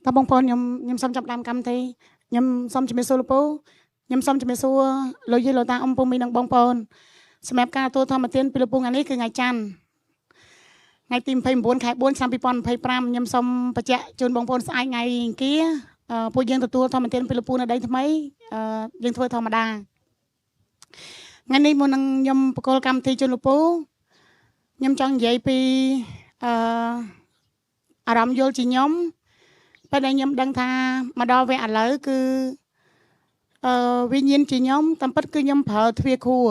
តើបងប្អូនខ្ញុំសូមចាប់ផ្ដើមកម្មវិធីខ្ញុំសូមជំរាបសួរលោកពូខ្ញុំសូមជំរាបសួរលោកយាយលោកតាអ៊ំពូមីនិងបងប្អូនសម្រាប់ការទទួលធម្មទានពីលោកពូថ្ងៃនេះគឺថ្ងៃច័ន្ទថ្ងៃទី29ខែ4ឆ្នាំ2025ខ្ញុំសូមបញ្ជាក់ជូនបងប្អូនស្អែកថ្ងៃអង្គារពួកយើងទទួលធម្មទានពីលោកពូនៅដីថ្មីយើងធ្វើធម្មតាថ្ងៃនេះមុននឹងខ្ញុំបកគោលកម្មវិធីជូនលោកពូខ្ញុំចង់និយាយពីអារម្មណ៍យល់ជាខ្ញុំពេលដែលខ្ញុំដឹងថាមកដល់វគ្គឥឡូវគឺវិញ្ញាណជាខ្ញុំតាមពិតគឺខ្ញុំប្រើទ្វាគួរ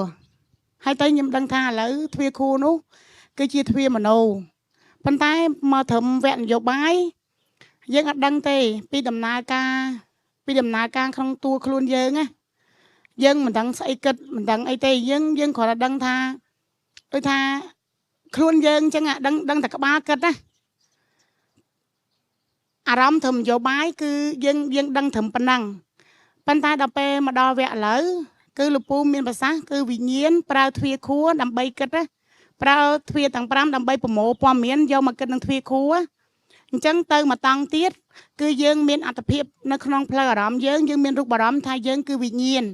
ហើយតែខ្ញុំដឹងថាឥឡូវទ្វាគួរនោះគឺជាទ្វាមโนប៉ុន្តែមកត្រឹមវគ្គនយោបាយយើងអត់ដឹងទេពីដំណើរការក្នុងតួខ្លួនយើងណាយើងមិនដឹងស្អីគិតមិនដឹងអីទេយើងគ្រាន់តែដឹងថាដូចថាខ្លួនយើងអញ្ចឹងដឹងតែក្បាលគិតណាអារម្មណ៍ត្រឹមនយោបាយគឺយើងដឹងត្រឹមប៉ុណ្ណឹងប៉ុន្តែដល់ពេលមកដល់វគ្គឥឡូវគឺលោកពូមានប្រសាសន៍គឺវិញ្ញាណប្រើទ្វាខួរដើម្បីគិតណាប្រើទ្វាទាំង5ដើម្បីប្រមូលព័ត៌មានយកមកគិតនឹងទ្វាខួរអញ្ចឹងទៅមកតង់ទៀតគឺយើងមានអត្តភាពនៅក្នុងផ្លូវអារម្មណ៍យើងមានរូបអារម្មណ៍ថាយើងគឺវិញ្ញាណ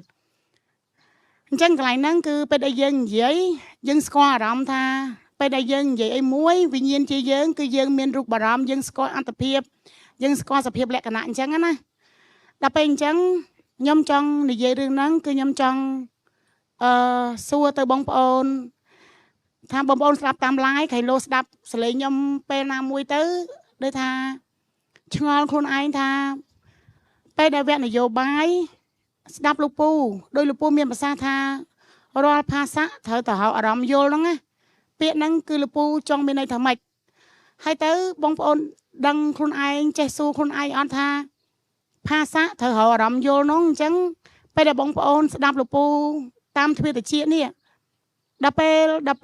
អញ្ចឹងកន្លែងហ្នឹងគឺពេលដែលយើងនិយាយយើងស្គាល់អារម្មណ៍ថាពេលដែលយើងនិយាយអីមួយវិញ្ញាណជាយើងគឺយើងមានរូបអារម្មណ៍យើងស្គាល់អត្តភាពយើងស្គាល់សភាពលក្ខណៈអញ្ចឹងណាដល់ពេលអញ្ចឹងខ្ញុំចង់និយាយរឿងហ្នឹងគឺខ្ញុំចង់សួរទៅបងប្អូនថាបងប្អូនស្ដាប់តាម live ក្រៃលោស្ដាប់សលេងខ្ញុំពេលណាមួយទៅដូចថាឆ្ងល់ខ្លួនឯងថាពេលដែលវគ្គនយោបាយស្ដាប់លោកពូដោយលោកពូមានប្រសាសន៍ថារាល់ភាសាត្រូវទៅហៅអារម្មណ៍យល់ហ្នឹងណាពាក្យហ្នឹងគឺលោកពូចង់មានន័យថាម៉េចហើយទៅបងប្អូនដឹងខ្លួនឯងចេះសួរខ្លួនឯងអត់ថាភាសាត្រូវហៅអារម្មណ៍យល់នោះអញ្ចឹងពេលដែលបងប្អូនស្ដាប់លោកពូតាមទ្វាតិចនេះដល់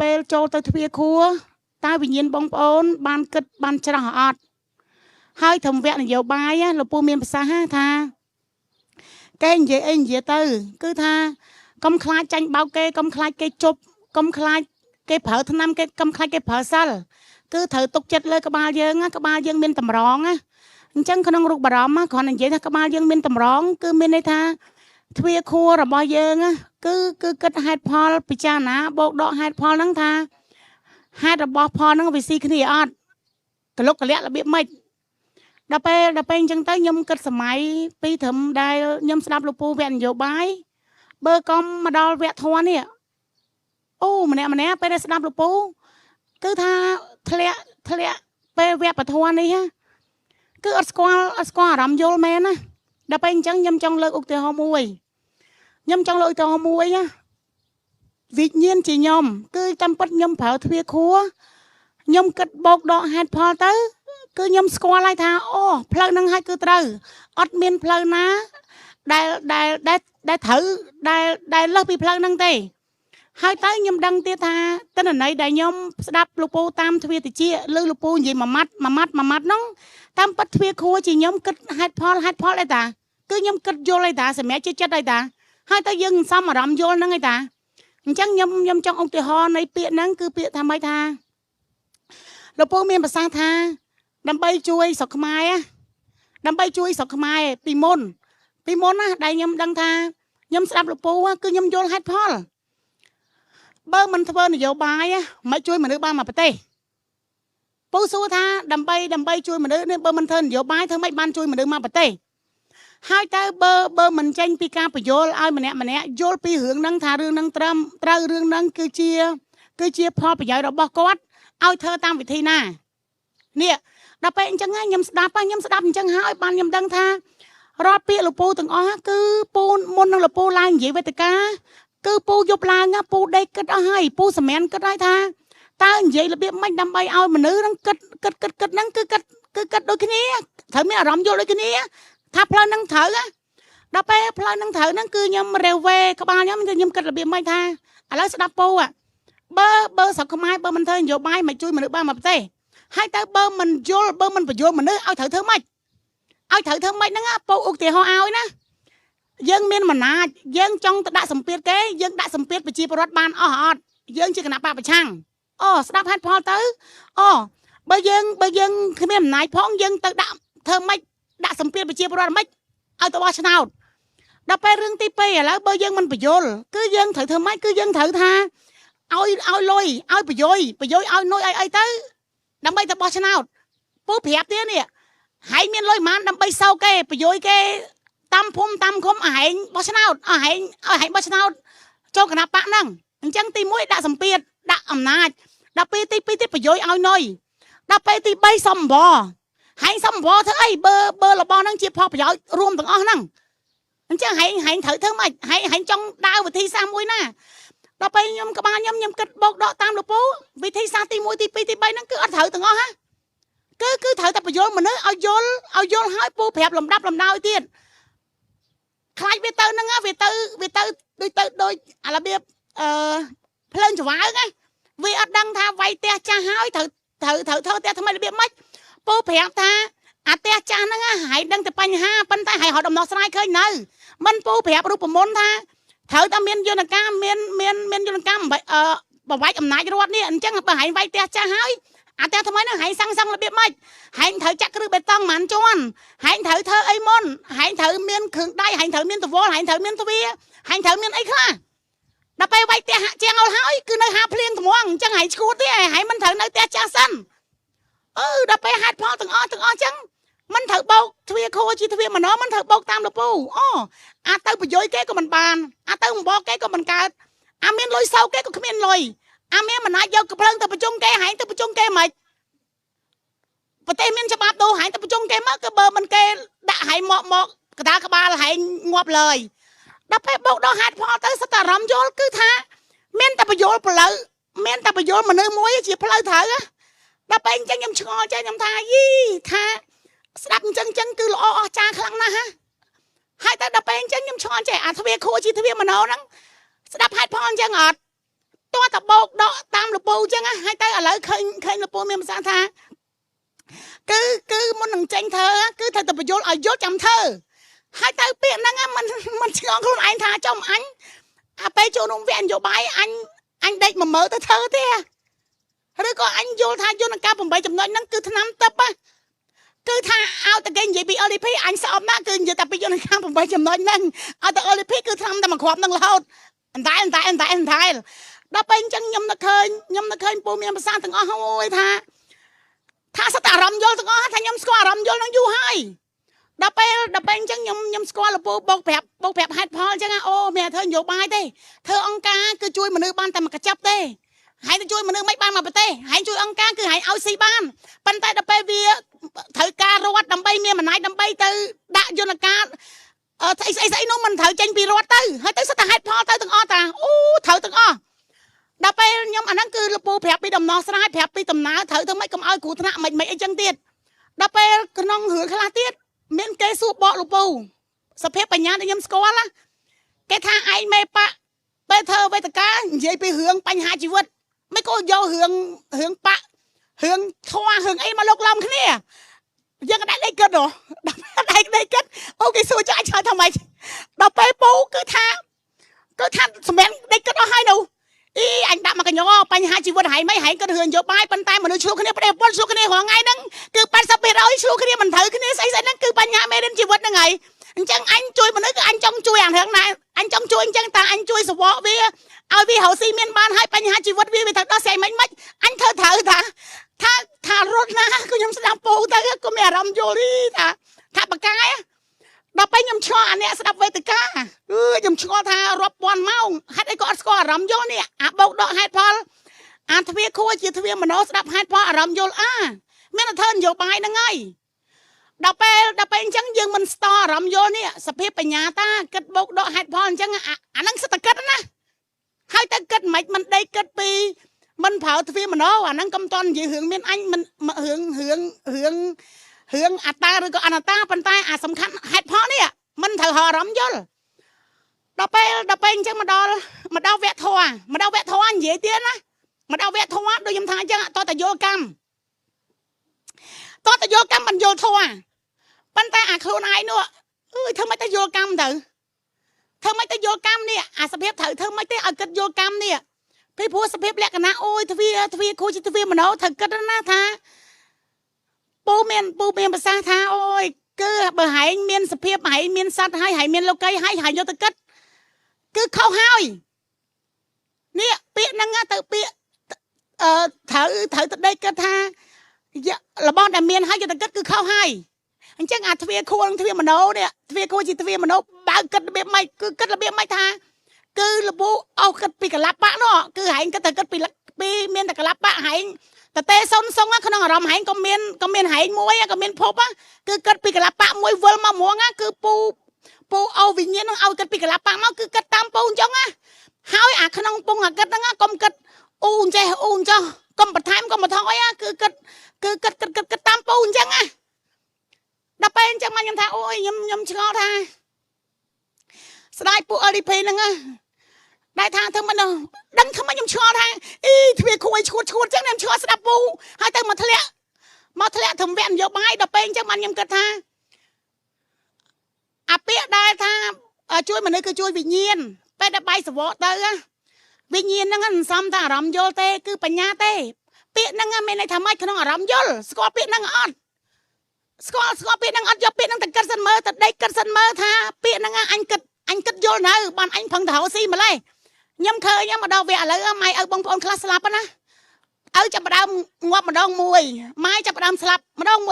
ពេលចូលទៅទ្វាខួរតើវិញ្ញាណបងប្អូនបានគិតបានច្រោះអត់ហើយធម្មវគ្គនយោបាយលោកពូមានប្រសាសន៍ថាគេនិយាយអីនិយាយទៅគឺថាកុំខ្លាចចាញ់បោកគេកុំខ្លាចគេជប់កុំខ្លាចគេប្រើថ្នាំគេកុំខ្លាចគេប្រើសិលគឺត្រូវទុកចិត្តលើក្បាលយើងមានតម្រងណាអញ្ចឹងក្នុងរូបអារម្មណ៍គ្រាន់តែនិយាយថាក្បាលយើងមានតម្រងគឺមានន័យថាទ្វាខួររបស់យើងគឺគិតហេតុផលពិចារណាបោកដកហេតុផលហ្នឹងថាហេតុរបស់ផលហ្នឹងវាស៊ីគ្នាអត់កលុកកលាក់របៀបម៉េចដល់ពេលអញ្ចឹងទៅខ្ញុំគិតសម័យពីត្រឹមដែលខ្ញុំស្ដាប់លោកពូវគ្គនយោបាយបើកុំមកដល់វគ្គធម៌នេះអូម្នាក់ពេលដែលស្ដាប់លោកពូគឺថាធ្លាក់ពេលវគ្គពធនេះគឺអត់ស្គាល់អារម្មណ៍យល់មែនណាដល់ពេលអញ្ចឹងខ្ញុំចង់លើកឧទាហរណ៍មួយវិញ្ញាណជាខ្ញុំគឺតាមពិតខ្ញុំប្រើទ្វាខួរខ្ញុំគិតបោកដកហេតុផលទៅគឺខ្ញុំស្គាល់ហើយថាអូផ្លូវហ្នឹងហើយគឺត្រូវអត់មានផ្លូវណាដែលត្រូវដែលលើសពីផ្លូវហ្នឹងទេហើយទៅខ្ញុំដឹងទៀតថាទិន្នន័យដែលខ្ញុំស្ដាប់លោកពូតាមទ្វាតិចឬលោកពូនិយាយមួយម៉ាត់ហ្នឹងតាមពិតទ្វាខួរជាខ្ញុំគិតហេតុផលអីតាគឺខ្ញុំគិតយល់អីតាសម្រាប់ជាចិត្តអីតាហើយទៅយើងសំអារម្មណ៍យល់ហ្នឹងអីតាអញ្ចឹងខ្ញុំចង់ឧទាហរណ៍នៃពាក្យហ្នឹងគឺពាក្យថាម៉េចថាលោកពូមានប្រសាសន៍ថាដើម្បីជួយស្រុកខ្មែរពីមុនណាដែលខ្ញុំដឹងថាខ្ញុំស្ដាប់លោកពូគឺខ្ញុំយល់ហេតុផលបើមិនធ្វើនយោបាយមិនជួយមនុស្សបានមកប្រទេសពូសួរថាដើម្បីជួយមនុស្សនេះបើមិនធ្វើនយោបាយធ្វើម៉េចបានជួយមនុស្សមកប្រទេសហើយតើបើមិនចេញពីការបញ្យល់ឲ្យម្នាក់យល់ពីរឿងហ្នឹងថារឿងហ្នឹងត្រូវរឿងហ្នឹងគឺជាផលប្រយោជន៍របស់គាត់ឲ្យធ្វើតាមវិធីណានេះដល់ពេលអញ្ចឹងខ្ញុំស្ដាប់អញ្ចឹងហើយបានខ្ញុំដឹងថារាល់ពាក្យលោកពូទាំងអស់គឺពូមុននឹងលោកពូឡើងនិយាយវេទិកាគឺពូយប់ឡើងពូដេកគិតអស់ហើយពូសម្មានគិតហើយថាតើនិយាយរបៀបម៉េចដើម្បីឲ្យមនុស្សហ្នឹងគិតហ្នឹងគឺគិតដូចគ្នាត្រូវមានអារម្មណ៍យល់ដូចគ្នាថាផ្លូវហ្នឹងត្រូវដល់ពេលផ្លូវហ្នឹងត្រូវហ្នឹងគឺខ្ញុំរាវវេក្បាលខ្ញុំគិតរបៀបម៉េចថាឥឡូវស្ដាប់ពូបើស្រុកខ្មែរបើមិនធ្វើនយោបាយមិនជួយមនុស្សបានមកប្រទេសហើយទៅបើមិនយល់បើមិនបញ្យល់មនុស្សឲ្យត្រូវធ្វើម៉េចហ្នឹងពូឧទាហរណ៍ឲ្យណាយើងមានអំណាចយើងចង់ទៅដាក់សម្ពាធគេយើងដាក់សម្ពាធប្រជាពលរដ្ឋបានអស់អត់យើងជាគណៈបកប្រឆាំងស្ដាប់ហេតុផលទៅបើយើងគ្មានអំណាចផងយើងទៅដាក់ធ្វើម៉េច ដាក់សម្ពាធប្រជាពលរដ្ឋមិនឲ្យទៅបោះឆ្នោតដល់ពេលរឿងទី2ឥឡូវបើយើងមិនបញ្យល់គឺយើងត្រូវធ្វើម៉េចគឺយើងត្រូវថាឲ្យលុយឲ្យប្រយោយឲ្យនុយឲ្យអីទៅដើម្បីទៅបោះឆ្នោតពូប្រាប់ទៀតនេះហើយមានលុយប៉ុន្មានដើម្បីសោកគេប្រយោយគេតាមភូមិតាមឃុំឲ្យហែងបោះឆ្នោតឲ្យហែងបោះឆ្នោតចូលគណៈបកហ្នឹងអញ្ចឹងទី1ដាក់សម្ពាធដាក់អំណាចដល់ពេលទី2ទៀតប្រយោយឲ្យនុយដល់ពេលទី3សំបហែងសំបធ្វើអីបើរបស់ហ្នឹងជាផលប្រយោជន៍រួមទាំងអស់ហ្នឹងអញ្ចឹងហែងត្រូវធ្វើម៉េចហែងចង់ដើរវិធីសាស្ត្រមួយណាដល់ពេលខ្ញុំក្បាលខ្ញុំគិតបោកដកតាមលពូវិធីសាស្ត្រទី1ទី2ទី3ហ្នឹងគឺអត់ត្រូវទាំងអស់ហ่ะគឺត្រូវតែបញ្យល់មនុស្សឲ្យយល់ឲ្យពូប្រាប់លំដាប់លំដោយទៀតខ្លាចវាទៅហ្នឹងវាទៅដូចអារបៀបភ្លើងច្វាងណាវាអត់ដឹងថាវាយផ្ទះចាស់ហើយត្រូវធ្វើផ្ទះថ្មីរបៀបម៉េចពូប្រាប់ថាអាផ្ទះចាស់ហ្នឹងហើយដឹងតែបញ្ហាប៉ុន្តែហើយរត់ដំណោះស្រាយឃើញនៅមិនពូប្រាប់រូបមន្តថាត្រូវតែមានយន្តការមានយន្តការបវាយអំណាចរដ្ឋនេះអញ្ចឹងបើហែងវាយផ្ទះចាស់ហើយអាផ្ទះថ្មីហ្នឹងហែងសាំងរបៀបម៉េចហែងត្រូវចាក់គ្រឹះបេតុងហ្មងជាន់ហែងត្រូវធ្វើអីមុនហែងត្រូវមានគ្រឿងដៃហែងត្រូវមានតវល់ហែងត្រូវមានទ្វាហែងត្រូវមានអីខ្លះដល់ពេលវាយផ្ទះហាក់ជាងអល់ហើយគឺនៅហាភ្លៀងត្មងអញ្ចឹងហែងឈួតទេហែងមិនត្រូវនៅផ្ទះចាស់សិនដល់ពេលហេតុផលទាំងអស់អញ្ចឹងមិនត្រូវបោកទ្វាខួជាទ្វាម្ដងមិនត្រូវបោកតាមលពូអាទៅប្រយោយគេក៏មិនបានអាទៅបំបកគេក៏មិនកើតអាមានលុយសោកគេក៏គ្មានលុយអាមានមិនអាចយកកំភ្លើងទៅប្រជុំគេហែងទៅប្រជុំគេមិនប្រទេសមានច្បាប់ដូរហែងទៅប្រជុំគេមកគឺបើមិនគេដាក់ហែងមកកដាលក្បាលហែងងាប់លើយដល់ពេលបោកដល់ហេតុផលទៅសិតតែអារម្មណ៍យល់គឺថាមានតែបញ្យល់ផ្លូវមានតែបញ្យល់មនុស្សមួយជាផ្លូវត្រូវដល់ពេលអញ្ចឹងខ្ញុំឆ្ងល់ចេះខ្ញុំថាយីថាស្ដាប់អញ្ចឹងគឺល្អអស្ចារ្យខ្លាំងណាស់ហើយតែដល់ពេលអញ្ចឹងខ្ញុំឆ្ងល់ចេះអាទ្វាខួជាទ្វាមโนហ្នឹងស្ដាប់ហេតុផលអញ្ចឹងអត់តោះតែបោកដកតាមលពូអញ្ចឹងហើយទៅឥឡូវឃើញលពូមានប្រសាសន៍ថាគឺមុននឹងចេញធ្វើគឺត្រូវតែបញ្យល់ឲ្យយល់ចាំធ្វើហើយទៅពាក្យហ្នឹងមិនឆ្ងល់ខ្លួនឯងថាចំអញអាពេលចូលក្នុងវគ្គនយោបាយអញដេក10000ទៅធ្វើទេឬក៏អញយល់ថាយន្តការ8ចំណុចហ្នឹងគឺឆ្នាំទឹកគឺថាឲ្យតែគេនិយាយពី LDP អញស្អប់ណាស់គឺនិយាយតែពីយន្តការ8ចំណុចហ្នឹងឲ្យតែ LDP គឺឆ្នាំតែមួយគ្រាប់ហ្នឹងរហូតអន្តែដល់ពេលអញ្ចឹងខ្ញុំនឹកឃើញពូមានប្រសាសន៍ទាំងអស់ហើយថាសិតតែអារម្មណ៍យល់ទាំងអស់ថាខ្ញុំស្គាល់អារម្មណ៍យល់នឹងយូរហើយដល់ពេលអញ្ចឹងខ្ញុំស្គាល់លពូបោកប្រាប់ហេតុផលអញ្ចឹងមានធ្វើនយោបាយទេធ្វើអង្គការគឺជួយមនុស្សបានតែមួយកញ្ចប់ទេហើយទៅជួយមនុស្សមិនបានមកប្រទេសហើយជួយអង្គការគឺហើយឲ្យស៊ីបានប៉ុន្តែដល់ពេលវាត្រូវការរដ្ឋដើម្បីមានអំណាចដើម្បីទៅដាក់យន្តការស្អីនោះមិនត្រូវចេញពីរដ្ឋទៅហើយទៅសិតតែហេតុផលទៅទាំងអស់តាត្រូវទាំងអស់ដល់ពេលខ្ញុំអាហ្នឹងគឺលពូប្រាប់ពីដំណោះស្រាយប្រាប់ពីដំណើរត្រូវទៅមិនកុំឲ្យគ្រោះថ្នាក់មិនអីចឹងទៀតដល់ពេលក្នុងរឿងខ្លះទៀតមានគេសួរបកលពូសភាពបញ្ញាដែលខ្ញុំស្គាល់ណាគេថាឯងមេបកពេលធ្វើវេទិកានិយាយពីរឿងបញ្ហាជីវិតមិនក៏យករឿងបករឿងធွာរឿងអីមកលោកឡំគ្នាយើងដាក់ដេកគិតដល់ពេលដេកគិតគេសួរចាច់ឆ្លើយថាម៉េចដល់ពេលពូគឺថាសម្រាប់ដេកគិតអស់ហើយនោះអញដាក់មកកញ្ញោបញ្ហាជីវិតហែងមិនហែងគិតរឿងនយោបាយប៉ុន្តែមនុស្សឆ្លោះគ្នាប្រទេសពលឆ្លោះគ្នារាល់ថ្ងៃហ្នឹងគឺ80%ឆ្លោះគ្នាមិនត្រូវគ្នាស្អីហ្នឹងគឺបញ្ហាមេរៀនជីវិតហ្នឹងហើយអញ្ចឹងអញជួយមនុស្សគឺអញចង់ជួយអារឿងណាអញចង់ជួយអញ្ចឹងតាអញជួយសវកវាឲ្យវារកស៊ីមានបានហើយបញ្ហាជីវិតវាត្រូវដោះស្រាយមិនអញធ្វើត្រូវថារត់ណាគឺខ្ញុំស្ដាប់ពូទៅក៏មានអារម្មណ៍យល់ថាបកាយដល់ពេលខ្ញុំឆ្ងល់អាអ្នកស្ដាប់វេទិកាខ្ញុំឆ្ងល់ថារាប់ពាន់ម៉ោងហេតុអីក៏អត់ស្គាល់អារម្មណ៍យល់នេះអាបោកដកហេតុផលអាទ្វាខួជាទ្វាមโนស្ដាប់ហេតុផលអារម្មណ៍យល់មានតែធ្វើនយោបាយហ្នឹងហើយដល់ពេលអញ្ចឹងយើងមិនស្ទអារម្មណ៍យល់នេះសភាពបញ្ញាតាគិតបោកដកហេតុផលអញ្ចឹងអាហ្នឹងសិតតែគិតណាហើយទៅគិតមិនដេកគិតពីមិនប្រើទ្វាមโนអាហ្នឹងកុំតន់និយាយរឿងមានអញមិនរឿងអត្តាឬក៏អនត្តាប៉ុន្តែអាសំខាន់ហេតុផលនេះមិនត្រូវអារម្មណ៍យល់ដល់ពេលអញ្ចឹងមកដល់វគ្គធម៌និយាយទៀតណាមកដល់វគ្គធម៌ដូចខ្ញុំថាអញ្ចឹងតតយោកម្មមិនយល់ធម៌ប៉ុន្តែអាខ្លួនឯងនោះធ្វើមិនទៅយល់កម្មទៅធ្វើមិនទៅយល់កម្មនេះអាសភាពត្រូវធ្វើមិនទេឲ្យគិតយល់កម្មនេះពីព្រោះសភាពលក្ខណៈទ្វាគូជាទ្វាមโนត្រូវគិតណាថាពូមានប្រសាសន៍ថា cứ bờ hải miên sập hiệp hải miên sát hải miên lâu cây hải vô tự cất cứ khâu hai nè bịa năng á tự bịa thử từ đây cơ tha là bọn đại miên hai vô tự cất cứ khâu hai anh chắc thuê khuôn thuê mà nấu nè thuê khuôn chỉ thuê mà nấu bao cất bịa mày cứ cất là bịa mày tha cứ là bố cất bị cả lạp bạ nó cứ hải cái tự cất bị miên cả lạp bạ hảiแต่เตะซนอ่ะขนมอารมณ์หายก็เมียนหายมวยอ่ะก็เมียนพบอ่ะคือกัดปีกระปะมวยเวลมาหมวงอ่ะคือปูเอาวิญญาณเอากัดปีกระปะมาคือกัดตามปูจังอ่ะหายอ่ะขนมปูอ่ะกัดนั่งอ่ะกลมกัดอูนเจ้ากลมปัดท้ายมันกลมปัดท้อยอ่ะคือกัดตามปูจังอ่ะดับไปจังมันยังท่าโอ้ยยำชงอท่าสไลด์ปูอริเพนั่งอ่ะได้ทางเธอมันดังทำไมยังชัวร์ทางอีทวีคุยชวดจังเนี่ยชัวร์สนับปูให้เธอมาทะเลทำแวนเยอะไปดับเป็นจังมันยังกระทาอาเปียได้ทางช่วยมันนี่คือช่วยวิญญาณไปดับไปสวอเตอร์วิญญาณนั่งซ้ำทางรำโยเตคือปัญญาเตเปียนั่งไม่ในทำไมขนมรำโยลสกอเปียนั่งอดสกอเปียนั่งอดยอเปียนั่งแต่กัดสันเมอแต่ได้กัดสันเมอท่าเปียนั่งอันกัดโยลนะบ้านอันพังเถาซีมาเลยยำเคยมาดองเวอะไรไม่บางคนคลาสลับนะจะมาดองงวบมาดองมวยไม่จะมาดองสลับมาดองม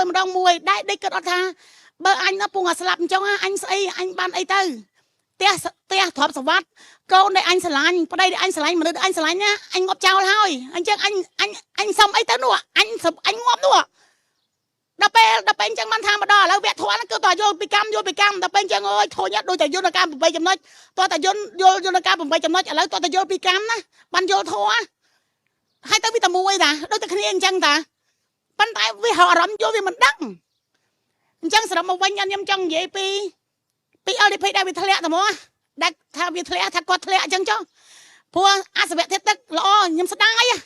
วยได้เกิดอัฐาเบอร์อันก็ปุ่งสลับจังอันไออันบ้านไอเตอร์เตี้ยถอดสวัสดิ์ก็ได้อันสลายพอได้อันสลายมาได้อันสลายเนี่ยอันงบเจ้าเลยอันจังอันซ้ำไอเตอร์นัวอันงบนัวดับเป็นจังมันทำมาดอแล้วแวะทวนก็ต่อโยนไปกำดับเป็นจังเอ้ยโถยัดโดยแต่โยนการผมไปจำนวนตัวแต่โยนการผมไปจำนวนแล้วตัวแต่โยนไปกำนะบันโยทัวให้ตั้งวิตามูไว้ด่าโดยแต่คะแนนจังด่าปันตายวิหารำโยวิมันดังจังสระมาวันยันยำจังเย่ปีเอาได้ไปได้วิทะเลแต่มัวได้ถ้าวิทะเลถ้ากอดทะเลจังจ้าพวกอาสเวทเทตล้อยำสดายอ่ะ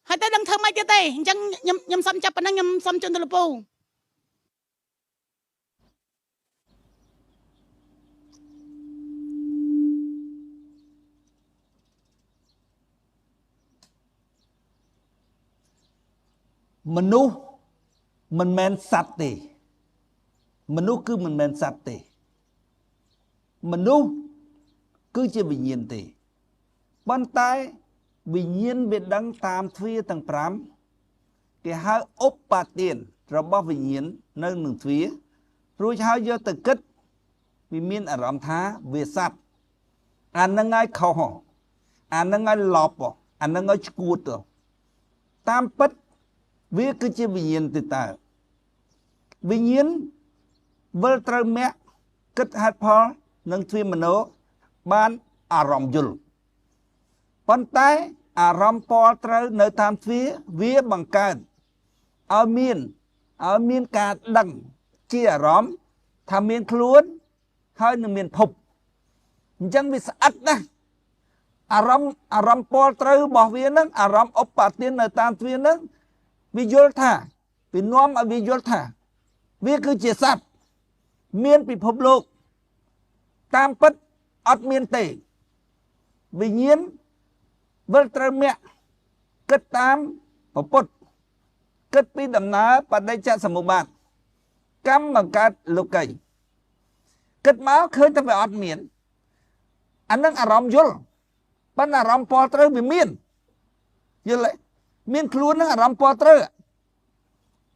ให้แต่ดังเธอไม่เจอเตะจังยำซ้ำจับปนังยำซ้ำจนตะลุปูมนุษย์มันแมนสัตว์ตีมนุษย์คือมันแมนสัตว์ตีมนุษย์คือจะวิญญาณตีบนใต้วิญญาณเบ็ดดังตามทวีต่างพรำแกหาอุปปาเตียนระบบวิญญาณในหนึ่งทวีรู้เช้าเยอะตะกึดวิมีนอารมณ์ท้าเวสัตอันนั้นไงเขาห่ออันนั้นไงหลอบอันนั้นไงชกูดตามปัดวิคือจะวิญญาณติดตาวิญญาณเวลตรเมะกึดหัดพอหนึ่งทวีมโนบ้านอารมณ์ยุลปันไตอารมณ์ปอตรในตามทวีวิบังการเอามีนการดังเจียรอมทำมีนคล้วนให้หนึ่งมีนพบจังวิสอัดนะอารมณ์ปอตรบอกวินั้นอารมณ์อุปปาเตียนในตามทวีนั้นวิโยธาเป็นน้อมอวิโยธาวิคือเจสัตเมียนปิภพโลกตามปัดอัดเมียนเตวิญญาณเวลตรเมะกึดตามปปุตกึดปีดำนาปัดได้จะสมุบาทกรรมบังการลูกไก่กึดมาเคยจะไปอัดเมียนอันนั้นอารมณ์ยุลปัญอารมณ์ปอตรวิเมียนยุลเลยเมียนครูนั่งอารมณ์ปอตร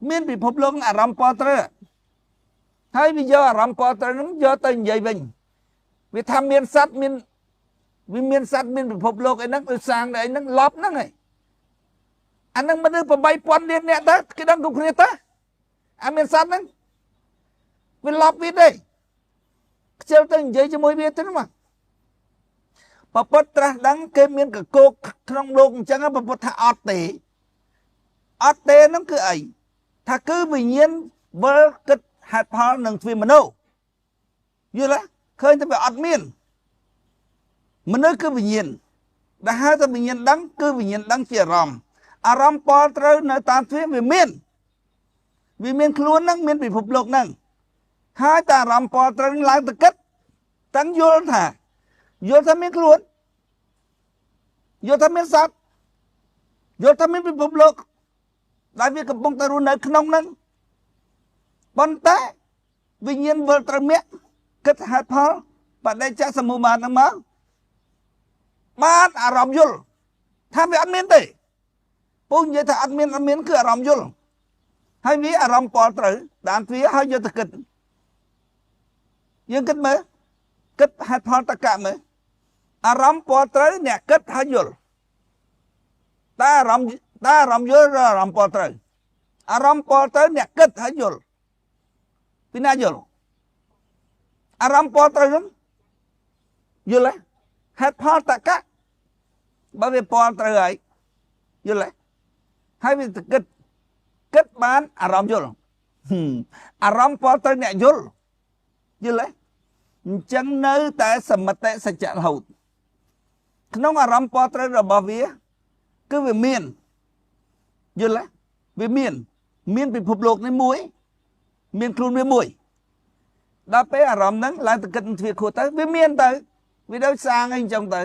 เมียนปิภพโลกอารมณ์ปอตรให้วิโยอารมณ์ปอตรนั้นโยตันใหญ่เป็นวิธรรมเมียนสัตว์เมียนวิเมียนสัตว์เมียนปิภพโลกไอ้นั่งสร้างไอ้นั่งลบนั่งไงอันนั้นมันเป็นใบปอนเดียนเนี่ยตาคิดดังดูเครียดตาอันเมียนสัตว์นั้นเป็นลบวิได้เจ้าตันใหญ่จะมวยเบียดนั่นมั้งปปตระดังเกมีนกับโกครองโลกจังอ่ะปปตระอเตนั่นคือไอ้ถ้าคือวิญญาณเบอร์กิดหัดพอหนึ่งทวีมโนอยู่แล้วเคยจะไปอัดเมียนมนุษย์คือวิญญาณแต่หาแต่วิญญาณดังคือวิญญาณดังเจียรอมอารมณ์ปอตรในตามทวีวิเมียนคล้วนนั่งเมียนปิภพโลกนั่งหาแต่อารมณ์ปอตรหลังตะกัดตั้งโยนถ่าโยธามิคล้วนโยธามิสัตโยธามิปิภพโลกได้วิกับปงตรุนในขนมนั้นปนแต่ វិញ្ញាណវិលត្រូវមាក់គិតហេតុផលបដិច្ចសមុបានហ្នឹងមកបានអារម្មណ៍យល់ថាវាអត់មានទេពូនិយាយថាអត់មានគឺអារម្មណ៍យល់ហើយវាអារម្មណ៍ពលត្រូវតាមទ្វាហើយយកទៅគិតយើងគិតមើលគិតហេតុផលតកៈមើលអារម្មណ៍ពលត្រូវអ្នកគិតហើយយល់តែអារម្មណ៍យល់ឬអារម្មណ៍ពលត្រូវអារម្មណ៍ពលត្រូវអ្នកគិតហើយយល់ពីណាយល់អារម្មណ៍ពលត្រូវហ្នឹងយល់ទេហេតុផលតកៈបើវាពលត្រូវហើយយល់ទេហើយវាគិតបានអារម្មណ៍យល់អារម្មណ៍ពលត្រូវអ្នកយល់យល់ទេអញ្ចឹងនៅតែសមិតិសច្ចៈរហូតក្នុងអារម្មណ៍ពលត្រូវរបស់វាគឺវាមានយល់ទេវាមានពិភពលោកនេះមួយមានខ្លួនវាមួយដល់ពេលអារម្មណ៍ហ្នឹងឡើងទៅគិតទ្វាខួរទៅវាមានទៅវាដូចសាងអីអញ្ចឹងទៅ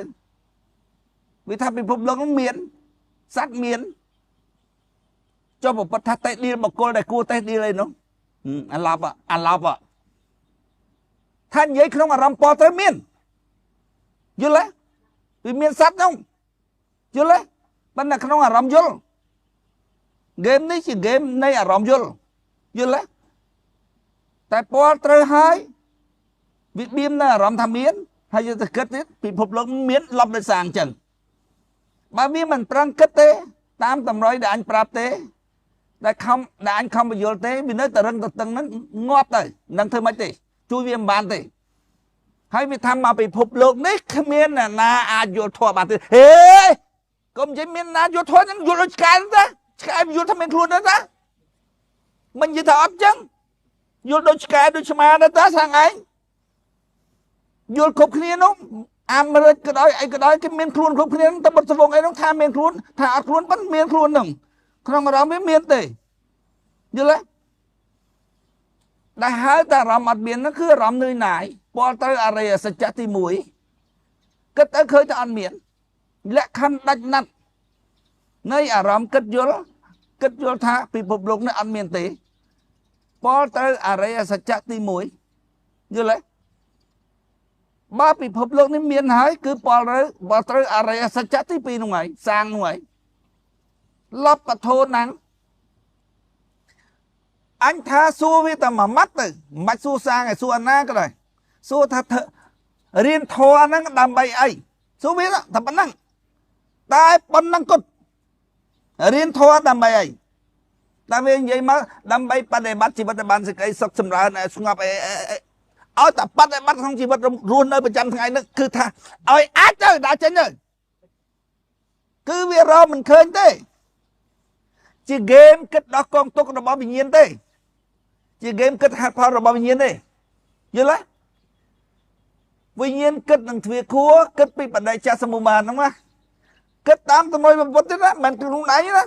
វាថាពិភពលោកហ្នឹងមានសត្វមានចុះប្រពុតថាតេឌីលបកុលដែលគួរតេឌីលអីនោះអាឡប់ថានិយាយក្នុងអារម្មណ៍ពលត្រូវមានយល់ទេវាមានសត្វហ្នឹងយល់ទេប៉ុន្តែក្នុងអារម្មណ៍យល់ហ្គេមនេះជាហ្គេមនៃអារម្មណ៍យល់យល់ទេតែពលត្រូវហើយវាបៀមនៅអារម្មណ៍ថាមានហើយយកទៅគិតទៀតពិភពលោកមានលប់ដោយសារអញ្ចឹងបើវាមិនប្រឹងគិតទេតាមតម្រុយដែលអញប្រាប់ទេដែលអញខំបញ្យល់ទេវានៅតែរឹងទៅតឹងហ្នឹងងាប់ទៅនឹងធ្វើម៉េចទេជួយវាមិនបានទេហើយវាថាមកពិភពលោកនេះគ្មានអ្នកណាអាចយល់ធម៌បានទេហេកុំនិយាយមានណាយល់ធម៌ហ្នឹងយល់ដូចឆ្កែទេឆ្កែយល់ថាមានខ្លួនទេតាមិននិយាយថាអត់ចឹងយល់ដូចឆ្កែដូចឆ្មាទេតាសាងឯងយល់គ្រប់គ្នានោះអាមេរិកក៏ដោយអីក៏ដោយគេមានខ្លួនគ្រប់គ្នាតែបុតសវងអីនោះថាមានខ្លួនថាអត់ខ្លួនប៉ុន្តែមានខ្លួនហ្នឹងក្នុងអារម្មណ៍វាមានទេយល់ទេដែលហៅតែអារម្មណ៍អត់មានហ្នឹងគឺអារម្មណ៍នឿយណាយពលត្រូវអរិយសច្ចៈទី1គិតទៅឃើញតែអត់មានលក្ខខណ្ឌដាច់ណាត់នៃអារម្មណ៍គិតយល់ថាពិភពលោកនេះអត់មានទេពលត្រូវអរិយសច្ចៈទី1យល់ទេបើពិភពលោកនេះមានហើយគឺពលត្រូវអរិយសច្ចៈទី2នោះហើយសាងនោះហើយលបធូនហ្នឹងអញថាសួរវាតែមួយម៉ាត់ទៅមិនបាច់សួរសាងឯសួរអាណាក៏ដែរសួរថារៀនធម៌ហ្នឹងដើម្បីអីសួរវាតែប៉ុណ្ណឹងតែប៉ុណ្ណឹងគត់រៀនធម៌ដើម្បីអីតែវានិយាយមកដើម្បីបដិបត្តិជីវិតឲ្យបានសេចក្តីសុខចម្រើនស្ងប់អីឲ្យតែបដិបត្តិក្នុងជីវិតរស់នៅប្រចាំថ្ងៃនេះគឺថាឲ្យអាចទៅដាក់ចេញទៅគឺវារកមិនឃើញទេជាហ្គេមគិតដោះកងទុករបស់វិញ្ញាណទេជាហ្គេមគិតហេតុផលរបស់វិញ្ញាណទេយល់ទេវិញ្ញាណគិតនឹងទ្វាខួរគិតពីបដិច្ចសមុបានហ្នឹងណាគិតតាមទំនួយប្រពុតទេណាមិនក្នុងដៃណា